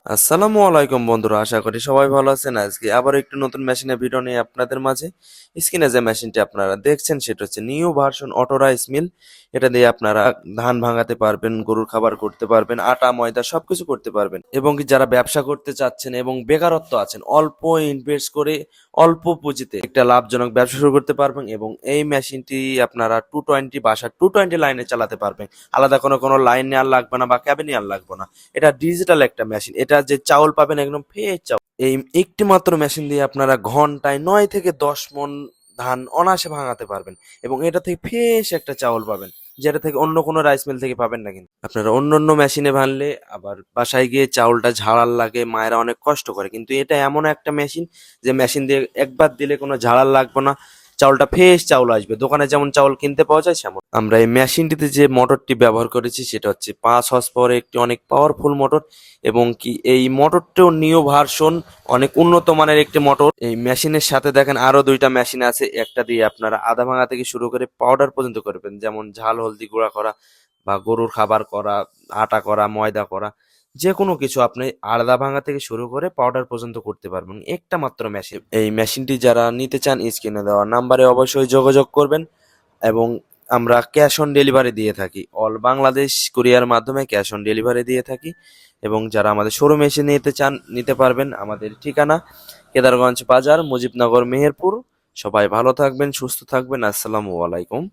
আসসালামু আলাইকুম বন্ধুরা, আশা করি সবাই ভালো আছেন। আজকে আবার একটু নতুন মেশিনের ভিডিও নিয়ে আপনাদের মাঝে। স্ক্রিনে যে মেশিনটি আপনারা দেখছেন সেটা হচ্ছে new version auto rice mill. এটা দিয়ে আপনারা ধান ভাঙাতে পারবেন, গরুর খাবার করতে পারবেন, আটা ময়দা সবকিছু করতে পারবেন। এবং কি যারা ব্যবসা করতে চাচ্ছেন এবং বেকারত্ব আছেন, অল্প ইনভেস্ট করে অল্প পুঁজিতে একটা লাভজনক ব্যবসা শুরু করতে পারবেন। এবং এই মেশিনটি আপনারা 220 বাসা 220 লাইনে চালাতে পারবেন। আলাদা কোনো লাইন নেওয়ার লাগবে না বা ক্যাবিন নেওয়ার লাগবে না। এটা ডিজিটাল একটা মেশিন। এটা যে চাউল পাবেন একদম ফ্রেশ চাউল। এই একটি মাত্র মেশিন দিয়ে আপনারা ঘন্টায় 9 থেকে 10 মণ ধান অনায়াসে ভাঙাতে পারবেন। এবং এটা থেকে ফ্রেশ একটা চাউল পাবেন, যেটা থেকে অন্য কোনো রাইস মিল থেকে পাবেন না। কিন্তু আপনারা অন্য অন্য মেশিনে ভানলে আবার বাসায় গিয়ে চাউলটা ঝাড়ার লাগে, মায়েরা অনেক কষ্ট করে। কিন্তু এটা এমন একটা মেশিন যে মেশিন দিয়ে একবার দিলে কোনো ঝাড়ার লাগবে না, চাউলটা ফ্রেশ চাউল আসবে। দোকানে যেমন চাউল কিনতে পাওয়া যায় সেমন। আমরা এই মেশিনটিতে যে মোটরটি ব্যবহার করেছি সেটা হচ্ছে 5 হর্স পাওয়ারের একটি অনেক পাওয়ারফুল মোটর। এবং কি এই মোটরটিও নিউ ভার্সন, অনেক উন্নত মানের একটি মোটর। এই মেশিনের সাথে দেখেন আরো দুইটা মেশিন আছে। একটা দিয়ে আপনারা আদা ভাঙা থেকে শুরু করে পাউডার পর্যন্ত করবেন, যেমন ঝাল হলদি গুঁড়া করা বা গরুর খাবার করা, আটা করা, ময়দা করা, যে কোনো কিছু আপনি আদা ভাঙা থেকে শুরু করে পাউডার পর্যন্ত করতে পারবেন একটা মাত্র মেশিন। এই মেশিনটি যারা নিতে চান স্ক্রিনে দেওয়া নাম্বারে অবশ্যই যোগাযোগ করবেন। এবং আমরা ক্যাশ অন ডেলিভারি দিয়ে থাকি, অল বাংলাদেশ কুরিয়ার মাধ্যমে ক্যাশ অন ডেলিভারি দিয়ে থাকি। এবং যারা আমাদের শোরুমে এসে নিতে চান নিতে পারবেন। আমাদের ঠিকানা কেদারগঞ্জ বাজার, মুজিবনগর, মেহেরপুর। সবাই ভালো থাকবেন, সুস্থ থাকবেন। আসসালামু আলাইকুম।